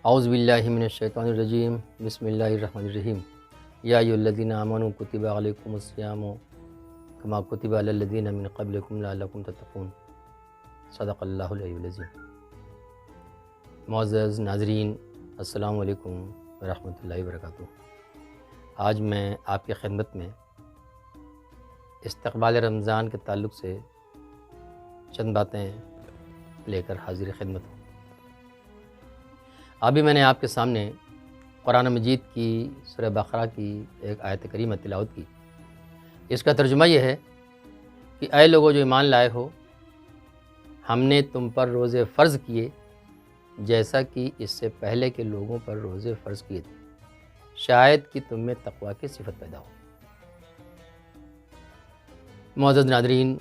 اعوذ باللہ من الشیطان الرجیم بسم اللہ الرحمن الرحیم یا ایھا الذین آمنوا کتب علیکم الصیام کما کتب علی الذین من قبلکم لعلکم تتقون۔ صدق اللہ العلی العظیم۔ معزز ناظرین، السلام علیکم ورحمۃ اللہ وبرکاتہ۔ آج میں آپ کی خدمت میں استقبال رمضان کے تعلق سے چند باتیں لے کر حاضر خدمت ہوں۔ ابھی میں نے آپ کے سامنے قرآن مجید کی سورہ بقرہ کی ایک آیت کریمہ تلاوت کی۔ اس کا ترجمہ یہ ہے کہ اے لوگو جو ایمان لائے ہو، ہم نے تم پر روزے فرض کیے جیسا کہ اس سے پہلے کے لوگوں پر روزے فرض کیے تھے، شاید کہ تم میں تقوی کی صفت پیدا ہو۔ معزز ناظرین،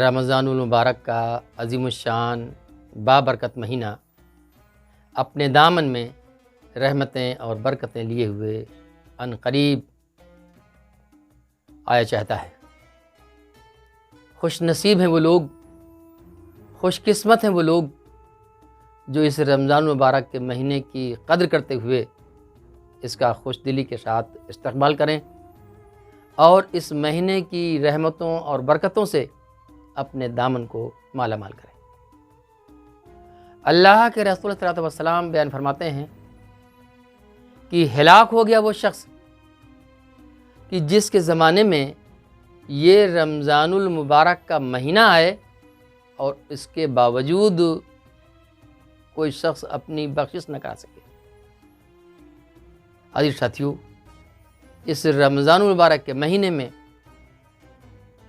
رمضان المبارک کا عظیم الشان بابرکت مہینہ اپنے دامن میں رحمتیں اور برکتیں لیے ہوئے ان قریب آیا چاہتا ہے۔ خوش نصیب ہیں وہ لوگ، خوش قسمت ہیں وہ لوگ جو اس رمضان المبارک کے مہینے کی قدر کرتے ہوئے اس کا خوش دلی کے ساتھ استقبال کریں اور اس مہینے کی رحمتوں اور برکتوں سے اپنے دامن کو مالا مال کریں۔ اللہ کے رسول صلی اللہ علیہ وسلم بیان فرماتے ہیں کہ ہلاک ہو گیا وہ شخص کہ جس کے زمانے میں یہ رمضان المبارک کا مہینہ آئے اور اس کے باوجود کوئی شخص اپنی بخشش نہ کرا سکے۔ عزیز ساتھیو، اس رمضان المبارک کے مہینے میں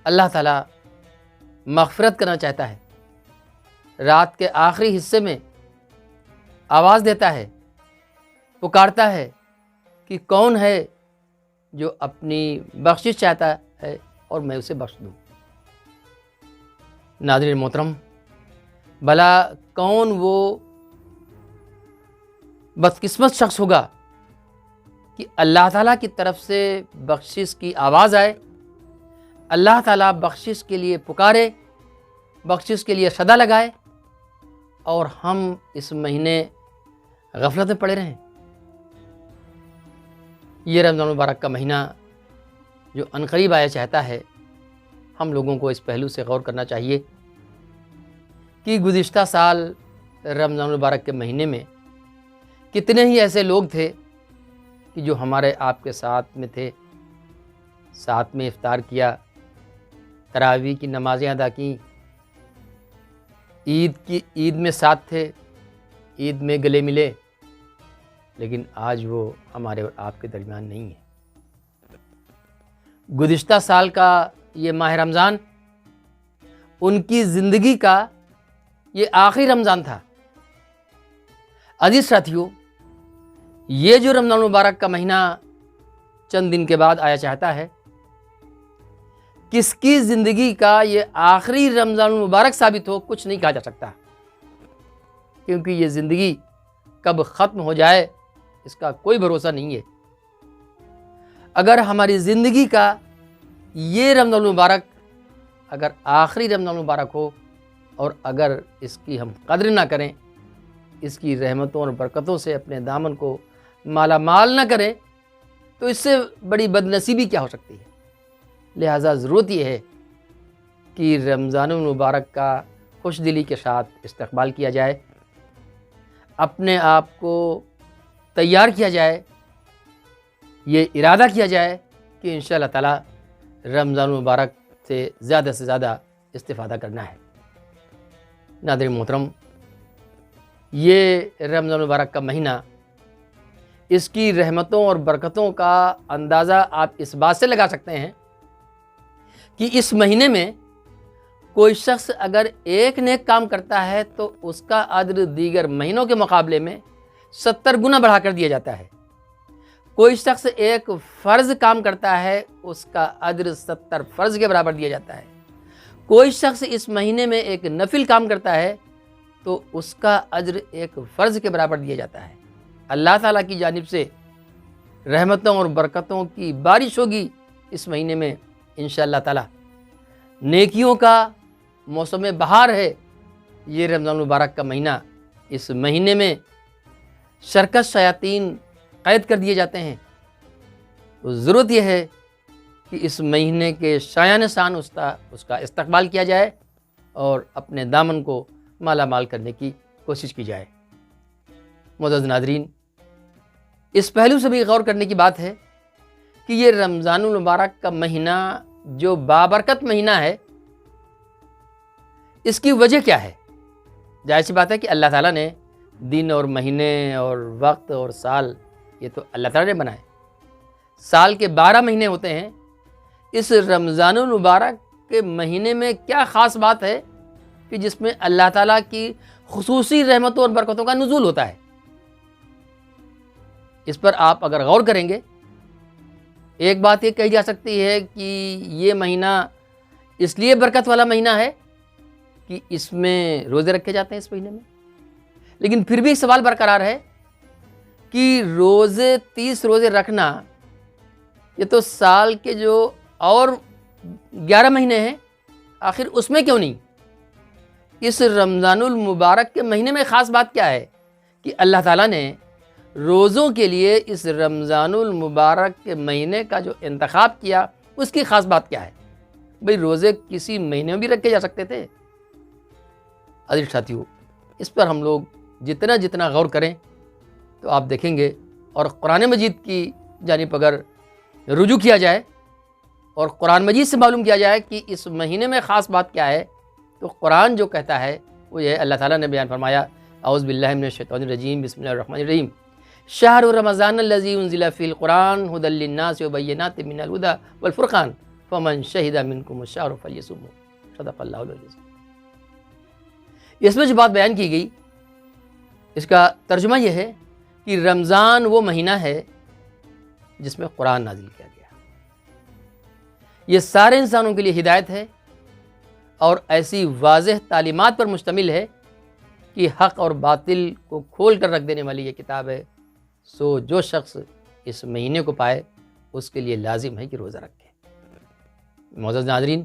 اللہ تعالیٰ مغفرت کرنا چاہتا ہے۔ رات کے آخری حصے میں آواز دیتا ہے، پکارتا ہے کہ کون ہے جو اپنی بخشش چاہتا ہے اور میں اسے بخش دوں۔ ناظرین محترم، بھلا کون وہ بدقسمت شخص ہوگا کہ اللہ تعالیٰ کی طرف سے بخشش کی آواز آئے، اللہ تعالیٰ بخشش کے لیے پکارے، بخشش کے لیے صدا لگائے اور ہم اس مہینے غفلت میں پڑے رہیں۔ یہ رمضان المبارک کا مہینہ جو عنقریب آیا چاہتا ہے، ہم لوگوں کو اس پہلو سے غور کرنا چاہیے کہ گزشتہ سال رمضان المبارک کے مہینے میں کتنے ہی ایسے لوگ تھے کہ جو ہمارے آپ کے ساتھ میں تھے، ساتھ میں افطار کیا، تراویح کی نمازیں ادا کیں، عید میں ساتھ تھے، عید میں گلے ملے، لیکن آج وہ ہمارے اور آپ کے درمیان نہیں ہے۔ گزشتہ سال کا یہ ماہ رمضان ان کی زندگی کا یہ آخری رمضان تھا۔ عزیز ساتھیو، یہ جو رمضان المبارک کا مہینہ چند دن کے بعد آیا چاہتا ہے، کس کی زندگی کا یہ آخری رمضان المبارک ثابت ہو کچھ نہیں کہا جا سکتا، کیونکہ یہ زندگی کب ختم ہو جائے اس کا کوئی بھروسہ نہیں ہے۔ اگر ہماری زندگی کا یہ رمضان المبارک اگر آخری رمضان المبارک ہو اور اگر اس کی ہم قدر نہ کریں، اس کی رحمتوں اور برکتوں سے اپنے دامن کو مالا مال نہ کریں، تو اس سے بڑی بدنصیبی کیا ہو سکتی ہے۔ لہٰذا ضرورت یہ ہے کہ رمضان المبارک کا خوش دلی کے ساتھ استقبال کیا جائے، اپنے آپ کو تیار کیا جائے، یہ ارادہ کیا جائے کہ انشاءاللہ تعالی رمضان المبارک سے زیادہ استفادہ کرنا ہے۔ ناظرین محترم، یہ رمضان المبارک کا مہینہ، اس کی رحمتوں اور برکتوں کا اندازہ آپ اس بات سے لگا سکتے ہیں کہ اس مہینے میں کوئی شخص اگر ایک نیک کام کرتا ہے تو اس کا اجر دیگر مہینوں کے مقابلے میں 70 گنا بڑھا کر دیا جاتا ہے۔ کوئی شخص ایک فرض کام کرتا ہے، اس کا اجر 70 فرض کے برابر دیا جاتا ہے۔ کوئی شخص اس مہینے میں ایک نفل کام کرتا ہے تو اس کا اجر ایک فرض کے برابر دیا جاتا ہے۔ اللہ تعالیٰ کی جانب سے رحمتوں اور برکتوں کی بارش ہوگی اس مہینے میں انشاءاللہ تعالیٰ۔ نیکیوں کا موسم بہار ہے یہ رمضان المبارک کا مہینہ۔ اس مہینے میں شرکش شیاطین قید کر دیے جاتے ہیں، تو ضرورت یہ ہے کہ اس مہینے کے شایان شان اس کا استقبال کیا جائے اور اپنے دامن کو مالا مال کرنے کی کوشش کی جائے۔ معزز ناظرین، اس پہلو سے بھی غور کرنے کی بات ہے کہ یہ رمضان المبارک کا مہینہ جو بابرکت مہینہ ہے، اس کی وجہ کیا ہے؟ ظاہر سی بات ہے کہ اللہ تعالیٰ نے دن اور مہینے اور وقت اور سال یہ تو اللہ تعالیٰ نے بنائے۔ سال کے 12 مہینے ہوتے ہیں، اس رمضان المبارک کے مہینے میں کیا خاص بات ہے کہ جس میں اللہ تعالیٰ کی خصوصی رحمتوں اور برکتوں کا نزول ہوتا ہے؟ اس پر آپ اگر غور کریں گے، ایک بات یہ کہی جا سکتی ہے کہ یہ مہینہ اس لیے برکت والا مہینہ ہے کہ اس میں روزے رکھے جاتے ہیں اس مہینے میں، لیکن پھر بھی سوال برقرار ہے کہ 30 روزے رکھنا یہ تو سال کے جو اور 11 مہینے ہیں، آخر اس میں کیوں نہیں؟ اس رمضان المبارک کے مہینے میں خاص بات کیا ہے کہ اللہ تعالیٰ نے روزوں کے لیے اس رمضان المبارک کے مہینے کا جو انتخاب کیا، اس کی خاص بات کیا ہے؟ بھئی روزے کسی مہینے میں بھی رکھے جا سکتے تھے۔ عزیز ساتھیو، اس پر ہم لوگ جتنا غور کریں تو آپ دیکھیں گے، اور قرآن مجید کی جانب اگر رجوع کیا جائے اور قرآن مجید سے معلوم کیا جائے کہ اس مہینے میں خاص بات کیا ہے، تو قرآن جو کہتا ہے وہ یہ ہے، اللہ تعالیٰ نے بیان فرمایا، اعوذ باللہ من الشیطان الرجیم، بسم اللہ الرحمن الرحیم، شہر رمضان الذی انزل فیہ القرآن ھدی للناس وبینات من الھدی والفرقان فمن شہد منکم الشہر فلیصمہ، صدق اللہ العظیم۔ اس میں جو بات بیان کی گئی، اس کا ترجمہ یہ ہے کہ رمضان وہ مہینہ ہے جس میں قرآن نازل کیا گیا۔ یہ سارے انسانوں کے لیے ہدایت ہے اور ایسی واضح تعلیمات پر مشتمل ہے کہ حق اور باطل کو کھول کر رکھ دینے والی یہ کتاب ہے۔ سو جو شخص اس مہینے کو پائے، اس کے لیے لازم ہے کہ روزہ رکھے۔ معزز ناظرین،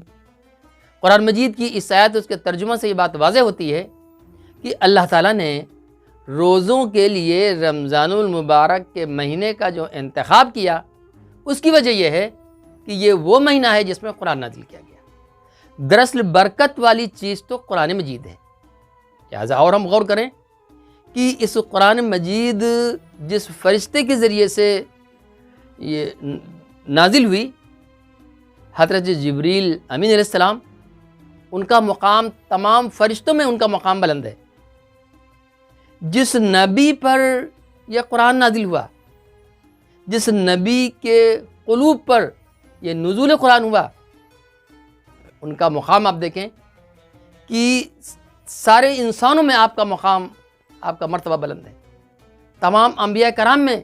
قرآن مجید کی اس آیت اس کے ترجمہ سے یہ بات واضح ہوتی ہے کہ اللہ تعالیٰ نے روزوں کے لیے رمضان المبارک کے مہینے کا جو انتخاب کیا، اس کی وجہ یہ ہے کہ یہ وہ مہینہ ہے جس میں قرآن نازل کیا گیا۔ دراصل برکت والی چیز تو قرآن مجید ہے، لہٰذا اور ہم غور کریں کہ اس قرآن مجید جس فرشتے کے ذریعے سے یہ نازل ہوئی، حضرت جبریل امین علیہ السلام، ان کا مقام تمام فرشتوں میں ان کا مقام بلند ہے۔ جس نبی پر یہ قرآن نازل ہوا، جس نبی کے قلوب پر یہ نزول قرآن ہوا، ان کا مقام آپ دیکھیں کہ سارے انسانوں میں آپ کا مقام، آپ کا مرتبہ بلند ہے۔ تمام انبیاء کرام میں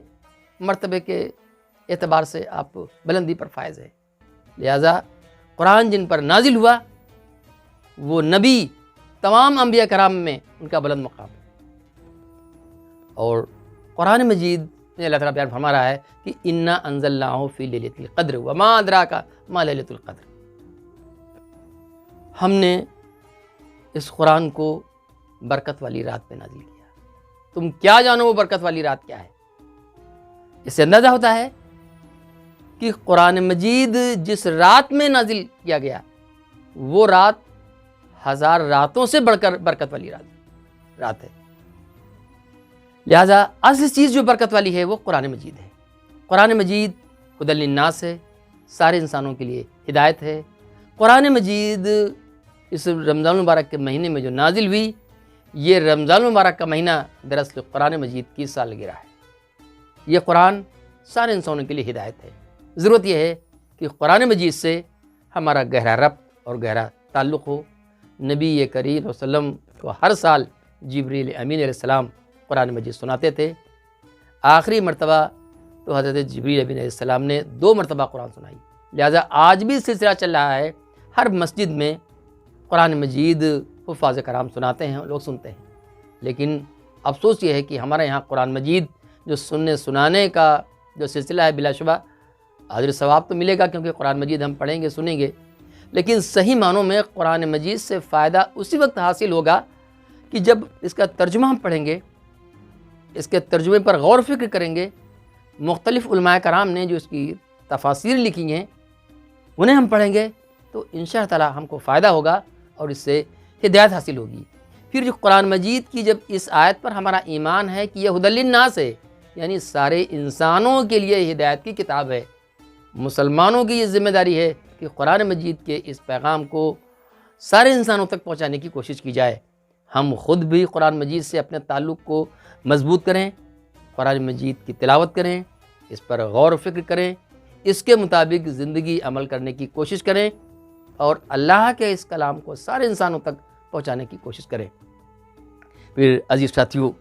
مرتبے کے اعتبار سے آپ بلندی پر فائز ہیں۔ لہذا قرآن جن پر نازل ہوا، وہ نبی تمام انبیاء کرام میں ان کا بلند مقام ہے۔ اور قرآن مجید میں اللہ تعالیٰ بیان فرما رہا ہے کہ انا انزلناہ فی لیلۃ القدر وما ادراک ما لیلۃ القدر، ہم نے اس قرآن کو برکت والی رات میں نازل کیا، تم کیا جانو وہ برکت والی رات کیا ہے؟ اس سے اندازہ ہوتا ہے کہ قرآن مجید جس رات میں نازل کیا گیا، وہ رات 1000 راتوں سے بڑھ کر برکت والی رات ہے۔ لہذا اصل چیز جو برکت والی ہے وہ قرآن مجید ہے۔ قرآن مجید ھدی للناس ہے، سارے انسانوں کے لیے ہدایت ہے۔ قرآن مجید اس رمضان المبارک کے مہینے میں جو نازل ہوئی، یہ رمضان المبارک کا مہینہ دراصل قرآن مجید کی سالگرہ ہے۔ یہ قرآن سارے انسانوں کے لیے ہدایت ہے۔ ضرورت یہ ہے کہ قرآن مجید سے ہمارا گہرا ربط اور گہرا تعلق ہو۔ نبی کریم صلی اللہ علیہ وسلم کو ہر سال جبریل امین علیہ السلام قرآن مجید سناتے تھے۔ آخری مرتبہ تو حضرت جبریل امین علیہ السلام نے 2 مرتبہ قرآن سنائی۔ لہذا آج بھی سلسلہ چل رہا ہے، ہر مسجد میں قرآن مجید حفاظ کرام سناتے ہیں، لوگ سنتے ہیں۔ لیکن افسوس یہ ہے کہ ہمارے یہاں قرآن مجید جو سننے سنانے کا جو سلسلہ ہے، بلا شبہ اجر ثواب تو ملے گا کیونکہ قرآن مجید ہم پڑھیں گے، سنیں گے، لیکن صحیح معنوں میں قرآن مجید سے فائدہ اسی وقت حاصل ہوگا کہ جب اس کا ترجمہ ہم پڑھیں گے اس کے ترجمے پر غور و فکر کریں گے، مختلف علماء کرام نے جو اس کی تفاسیر لکھی ہیں انہیں ہم پڑھیں گے تو انشاء اللہ ہم کو فائدہ ہوگا اور اس سے ہدایت حاصل ہوگی۔ پھر جو قرآن مجید کی جب اس آیت پر ہمارا ایمان ہے کہ یہ ہدی للناس ہے، یعنی سارے انسانوں کے لیے ہدایت کی کتاب ہے، مسلمانوں کی یہ ذمہ داری ہے کہ قرآن مجید کے اس پیغام کو سارے انسانوں تک پہنچانے کی کوشش کی جائے۔ ہم خود بھی قرآن مجید سے اپنے تعلق کو مضبوط کریں، قرآن مجید کی تلاوت کریں، اس پر غور و فکر کریں، اس کے مطابق زندگی عمل کرنے کی کوشش کریں اور اللہ کے اس کلام کو سارے انسانوں تک پہنچانے کی کوشش کریں۔ پھر عزیز ساتھیو،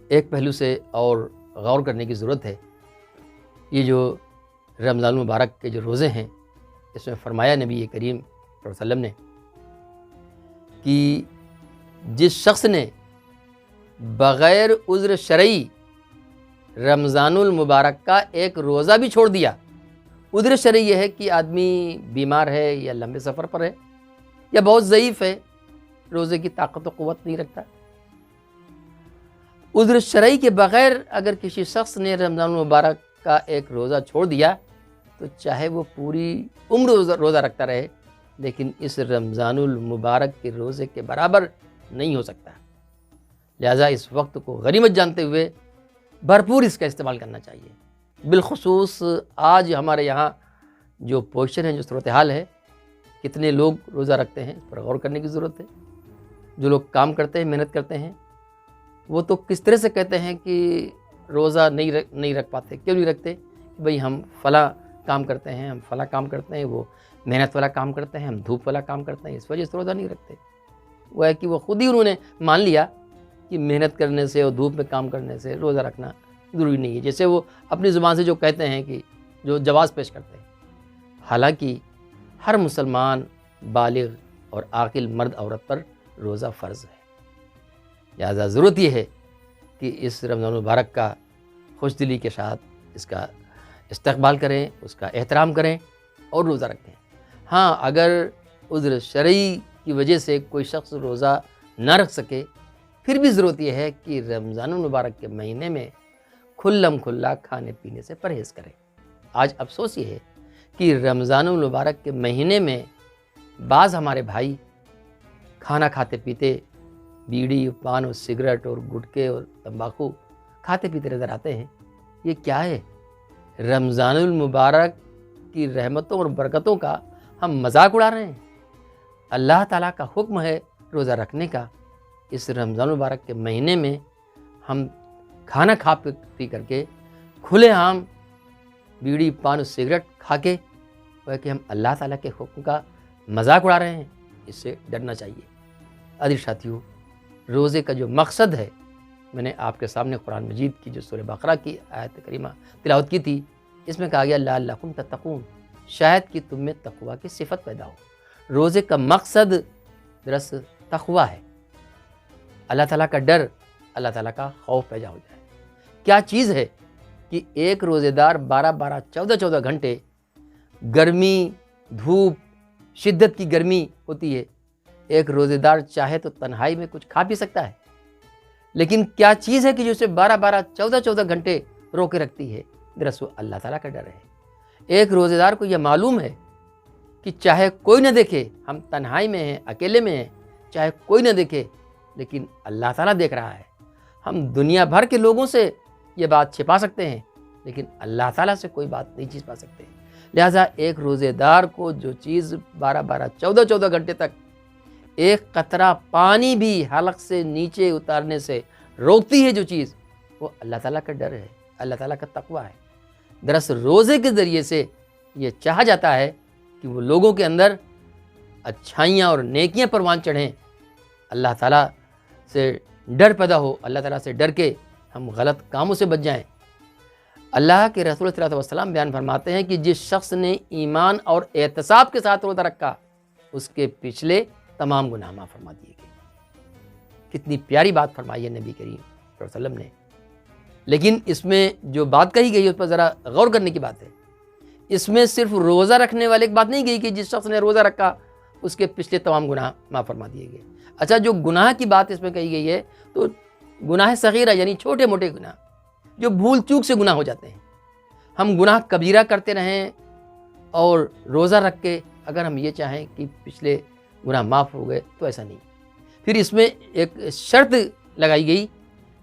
ایک پہلو سے اور غور کرنے کی ضرورت ہے۔ یہ جو رمضان المبارک کے جو روزے ہیں، اس میں فرمایا نبی کریم صلی اللہ علیہ وسلم نے کہ جس شخص نے بغیر عذر شرعی رمضان المبارک کا ایک روزہ بھی چھوڑ دیا، عذر شرعی یہ ہے کہ آدمی بیمار ہے یا لمبے سفر پر ہے یا بہت ضعیف ہے، روزے کی طاقت و قوت نہیں رکھتا، عذر شرعی کے بغیر اگر کسی شخص نے رمضان المبارک کا ایک روزہ چھوڑ دیا تو چاہے وہ پوری عمر روزہ رکھتا رہے لیکن اس رمضان المبارک کے روزے کے برابر نہیں ہو سکتا۔ لہٰذا اس وقت کو غنیمت جانتے ہوئے بھرپور اس کا استعمال کرنا چاہیے۔ بالخصوص آج ہمارے یہاں جو پوزیشن ہے، جو صورتحال ہے، کتنے لوگ روزہ رکھتے ہیں، اس پر غور کرنے کی ضرورت ہے۔ جو لوگ کام کرتے ہیں، محنت کرتے ہیں، وہ تو کس طرح سے کہتے ہیں کہ روزہ نہیں رکھ پاتے۔ کیوں نہیں رکھتے؟ کہ بھئی ہم فلاں کام کرتے ہیں، ہم فلاں کام کرتے ہیں، وہ محنت والا کام کرتے ہیں، ہم دھوپ والا کام کرتے ہیں، اس وجہ سے روزہ نہیں رکھتے۔ وہ ہے کہ وہ خود ہی انہوں نے مان لیا کہ محنت کرنے سے اور دھوپ میں کام کرنے سے روزہ رکھنا ضروری نہیں ہے، جیسے وہ اپنی زبان سے جو کہتے ہیں کہ جو جواز پیش کرتے ہیں۔ حالانکہ ہر مسلمان بالغ اور عاقل مرد عورت پر روزہ فرض ہے۔ لہٰذا ضرورت یہ ہے کہ اس رمضان المبارک کا خوش دلی کے ساتھ اس کا استقبال کریں، اس کا احترام کریں اور روزہ رکھیں۔ ہاں، اگر عذر شرعی کی وجہ سے کوئی شخص روزہ نہ رکھ سکے، پھر بھی ضرورت یہ ہے کہ رمضان المبارک کے مہینے میں کھلم کھلا کھانے پینے سے پرہیز کریں۔ آج افسوس یہ ہے کہ رمضان المبارک کے مہینے میں بعض ہمارے بھائی کھانا کھاتے پیتے بیڑی، پان اور سگریٹ اور گٹکے اور تمباکو کھاتے پیتے نظر آتے ہیں۔ یہ کیا ہے؟ رمضان المبارک کی رحمتوں اور برکتوں کا ہم مذاق اڑا رہے ہیں۔ اللہ تعالیٰ کا حکم ہے روزہ رکھنے کا۔ اس رمضان المبارک کے مہینے میں ہم کھانا کھا پی کر کے کھلے عام بیڑی، پان اور سگریٹ کھا کے وہ ہے کہ ہم اللہ تعالیٰ کے حکم کا مذاق اڑا رہے ہیں۔ اس سے ڈرنا چاہیے۔ عزیز ساتھیو، روزے کا جو مقصد ہے، میں نے آپ کے سامنے قرآن مجید کی جو سورہ بقرہ کی آیت کریمہ تلاوت کی تھی، اس میں کہا گیا لعلکم تتقون، شاید کہ تم میں تقوی کی صفت پیدا ہو۔ روزے کا مقصد دراصل تقوی ہے، اللہ تعالیٰ کا ڈر، اللہ تعالیٰ کا خوف پیدا ہو جائے۔ کیا چیز ہے کہ ایک روزے دار 12 14 گھنٹے گرمی، دھوپ، شدت کی گرمی ہوتی ہے، ایک روزے دار چاہے تو تنہائی میں کچھ کھا پی سکتا ہے، لیکن کیا چیز ہے کہ جو اسے 12 14 گھنٹے روکے رکھتی ہے؟ دراصل اللہ تعالیٰ کا ڈر ہے۔ ایک روزے دار کو یہ معلوم ہے کہ چاہے کوئی نہ دیکھے، ہم تنہائی میں ہیں، اکیلے میں ہیں، چاہے کوئی نہ دیکھے لیکن اللہ تعالیٰ دیکھ رہا ہے۔ ہم دنیا بھر کے لوگوں سے یہ بات چھپا سکتے ہیں لیکن اللہ تعالیٰ سے کوئی بات نہیں چھپا سکتے۔ لہٰذا ایک روزے دار کو جو چیز 12 14 گھنٹے تک ایک قطرہ پانی بھی حلق سے نیچے اتارنے سے روکتی ہے، جو چیز، وہ اللہ تعالیٰ کا ڈر ہے، اللہ تعالیٰ کا تقوی ہے۔ دراصل روزے کے ذریعے سے یہ چاہا جاتا ہے کہ وہ لوگوں کے اندر اچھائیاں اور نیکیاں پروان چڑھیں، اللہ تعالیٰ سے ڈر پیدا ہو، اللہ تعالیٰ سے ڈر کے ہم غلط کاموں سے بچ جائیں۔ اللہ کے رسول صلی اللہ علیہ وسلم بیان فرماتے ہیں کہ جس شخص نے ایمان اور احتساب کے ساتھ روزہ رکھا، اس کے پچھلے تمام گناہ معاف فرما دیے گئے۔ کتنی پیاری بات فرمائی ہے نبی کریم صلی اللہ علیہ وسلم نے۔ لیکن اس میں جو بات کہی گئی ہے اس پر ذرا غور کرنے کی بات ہے۔ اس میں صرف روزہ رکھنے والے کی بات نہیں گئی کہ جس شخص نے روزہ رکھا اس کے پچھلے تمام گناہ معاف فرما دیے گئے۔ اچھا، جو گناہ کی بات اس میں کہی گئی ہے تو گناہ صغیرہ یعنی چھوٹے موٹے گناہ جو بھول چوک سے گناہ ہو جاتے ہیں، ہم گناہ کبیرہ کرتے رہیں اور روزہ رکھ کے اگر ہم یہ چاہیں کہ پچھلے گناہ معاف ہو گئے تو ایسا نہیں۔ پھر اس میں ایک شرط لگائی گئی،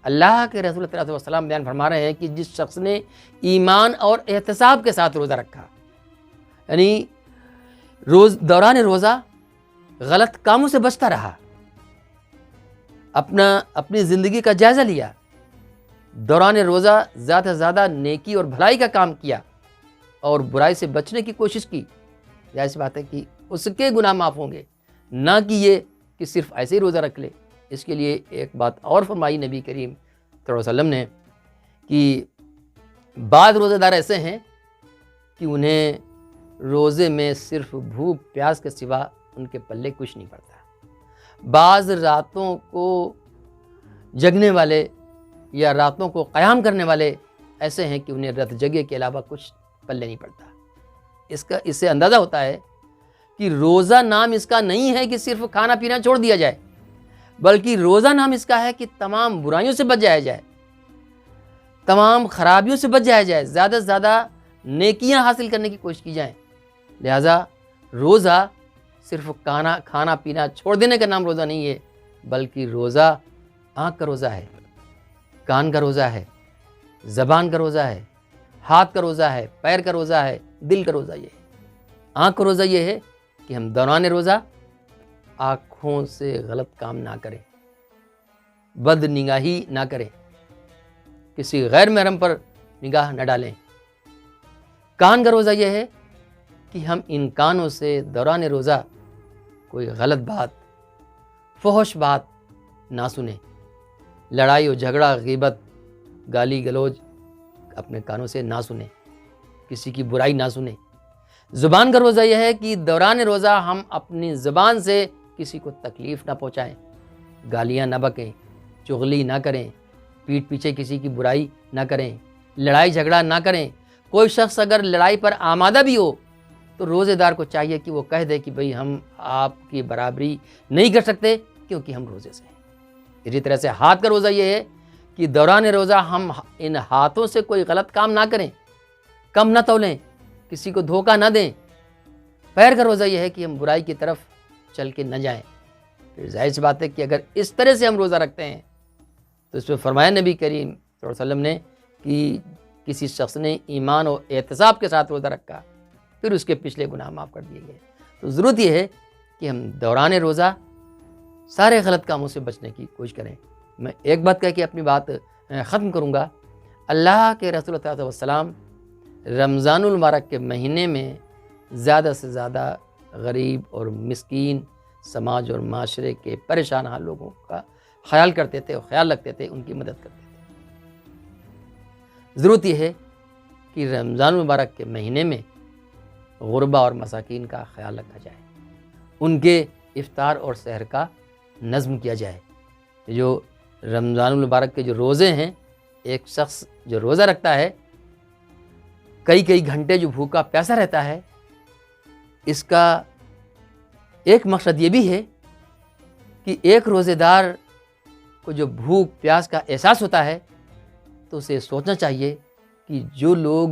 اللہ کے رسول صلی اللہ علیہ وسلم بیان فرما رہے ہیں کہ جس شخص نے ایمان اور احتساب کے ساتھ روزہ رکھا، یعنی دوران روزہ غلط کاموں سے بچتا رہا، اپنی زندگی کا جائزہ لیا، دوران روزہ زیادہ سے زیادہ نیکی اور بھلائی کا کام کیا اور برائی سے بچنے کی کوشش کی، ظاہر سی بات ہے کہ اس کے گناہ معاف ہوں گے، نہ کہ یہ کہ صرف ایسے ہی روزہ رکھ لے۔ اس کے لیے ایک بات اور فرمائی نبی کریم صلی اللہ علیہ وسلم نے کہ بعض روزہ دار ایسے ہیں کہ انہیں روزے میں صرف بھوک پیاس کے سوا ان کے پلے کچھ نہیں پڑتا۔ بعض راتوں کو جگنے والے یا راتوں کو قیام کرنے والے ایسے ہیں کہ انہیں رات جگے کے علاوہ کچھ پلے نہیں پڑتا۔ اس سے اندازہ ہوتا ہے کہ روزہ نام اس کا نہیں ہے کہ صرف کھانا پینا چھوڑ دیا جائے، بلکہ روزہ نام اس کا ہے کہ تمام برائیوں سے بچ جایا جائے، تمام خرابیوں سے بچ جایا جائے، زیادہ سے زیادہ نیکیاں حاصل کرنے کی کوشش کی جائیں۔ لہٰذا روزہ صرف کھانا پینا چھوڑ دینے کا نام روزہ نہیں ہے، بلکہ روزہ آنکھ کا روزہ ہے، کان کا روزہ ہے، زبان کا روزہ ہے، ہاتھ کا روزہ ہے، پیر کا روزہ ہے، دل کا روزہ یہ ہے۔ آنکھ کا روزہ یہ ہے کہ ہم دوران روزہ آنکھوں سے غلط کام نہ کریں، بد نگاہی نہ کریں، کسی غیر محرم پر نگاہ نہ ڈالیں۔ کان کا روزہ یہ ہے کہ ہم ان کانوں سے دوران روزہ کوئی غلط بات، فحش بات نہ سنیں، لڑائی و جھگڑا، غیبت، گالی گلوج اپنے کانوں سے نہ سنیں، کسی کی برائی نہ سنیں۔ زبان کا روزہ یہ ہے کہ دوران روزہ ہم اپنی زبان سے کسی کو تکلیف نہ پہنچائیں، گالیاں نہ بکیں، چغلی نہ کریں، پیٹھ پیچھے کسی کی برائی نہ کریں، لڑائی جھگڑا نہ کریں۔ کوئی شخص اگر لڑائی پر آمادہ بھی ہو تو روزے دار کو چاہیے کہ وہ کہہ دے کہ بھئی ہم آپ کی برابری نہیں کر سکتے کیونکہ ہم روزے سے ہیں۔ اسی طرح سے ہاتھ کا روزہ یہ ہے کہ دوران روزہ ہم ان ہاتھوں سے کوئی غلط کام نہ کریں، کم نہ تولیں، کسی کو دھوکہ نہ دیں۔ پیر کا روزہ یہ ہے کہ ہم برائی کی طرف چل کے نہ جائیں۔ پھر ظاہر سی بات ہے کہ اگر اس طرح سے ہم روزہ رکھتے ہیں تو اس میں فرمایا نبی کریم صلی اللہ علیہ وسلم نے کہ کسی شخص نے ایمان و احتساب کے ساتھ روزہ رکھا، پھر اس کے پچھلے گناہ معاف کر دیے گئے۔ تو ضرورت یہ ہے کہ ہم دوران روزہ سارے غلط کاموں سے بچنے کی کوشش کریں۔ میں ایک بات کہہ کے اپنی بات ختم کروں گا۔ اللہ کے رسول صلی اللہ علیہ وسلم رمضان المبارک کے مہینے میں زیادہ سے زیادہ غریب اور مسکین سماج اور معاشرے کے پریشان حال لوگوں کا خیال کرتے تھے اور خیال رکھتے تھے، ان کی مدد کرتے تھے۔ ضرورت یہ ہے کہ رمضان المبارک کے مہینے میں غربا اور مساکین کا خیال رکھا جائے، ان کے افطار اور سحر کا نظم کیا جائے۔ جو رمضان المبارک کے جو روزے ہیں، ایک شخص جو روزہ رکھتا ہے کئی گھنٹے جو بھوکا پیاسا رہتا ہے، اس کا ایک مقصد یہ بھی ہے کہ ایک روزے دار کو جو بھوک پیاس کا احساس ہوتا ہے تو اسے سوچنا چاہیے کہ جو لوگ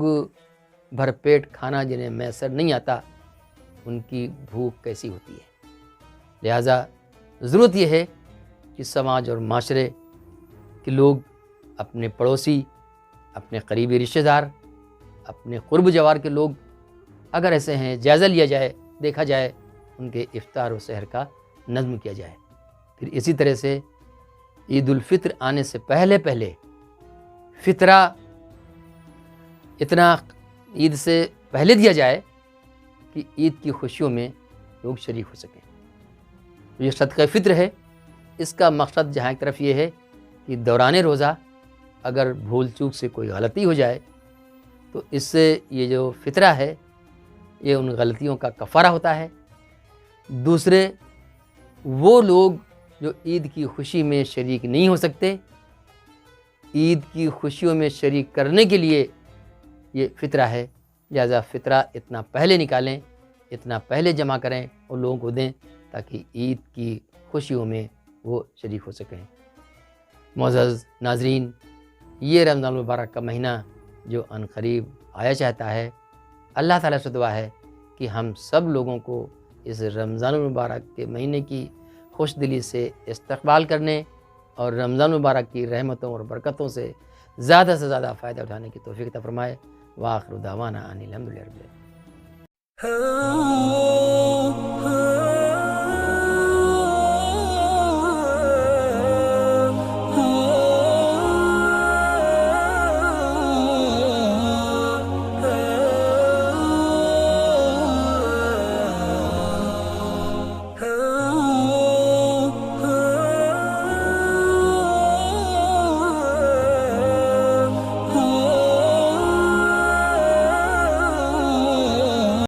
بھر پیٹ کھانا جنہیں میسر نہیں آتا، ان کی بھوک کیسی ہوتی ہے۔ لہٰذا ضرورت یہ ہے کہ سماج اور معاشرے کے لوگ، اپنے پڑوسی، اپنے قریبی رشتہ دار، اپنے قرب جوار کے لوگ اگر ایسے ہیں، جائزہ لیا جائے، دیکھا جائے، ان کے افطار و سحر کا نظم کیا جائے۔ پھر اسی طرح سے عید الفطر آنے سے پہلے فطرہ اتنا عید سے پہلے دیا جائے کہ عید کی خوشیوں میں لوگ شریک ہو سکیں۔ یہ صدقہ فطر ہے، اس کا مقصد جہاں ایک طرف یہ ہے کہ دوران روزہ اگر بھول چوک سے کوئی غلطی ہو جائے تو اس سے یہ جو فطرہ ہے یہ ان غلطیوں کا کفارہ ہوتا ہے۔ دوسرے وہ لوگ جو عید کی خوشی میں شریک نہیں ہو سکتے، عید کی خوشیوں میں شریک کرنے کے لیے یہ فطرہ ہے، لہذا فطرہ اتنا پہلے نکالیں، اتنا پہلے جمع کریں اور لوگوں کو دیں تاکہ عید کی خوشیوں میں وہ شریک ہو سکیں۔ معزز ناظرین، یہ رمضان المبارک کا مہینہ جو ان قریب آیا چاہتا ہے، اللہ تعالیٰ سے دعا ہے کہ ہم سب لوگوں کو اس رمضان المبارک کے مہینے کی خوش دلی سے استقبال کرنے اور رمضان المبارک کی رحمتوں اور برکتوں سے زیادہ فائدہ اٹھانے کی توفیق عطا فرمائے۔ وآخر دعوانا ان الحمد للہ رب العالمین۔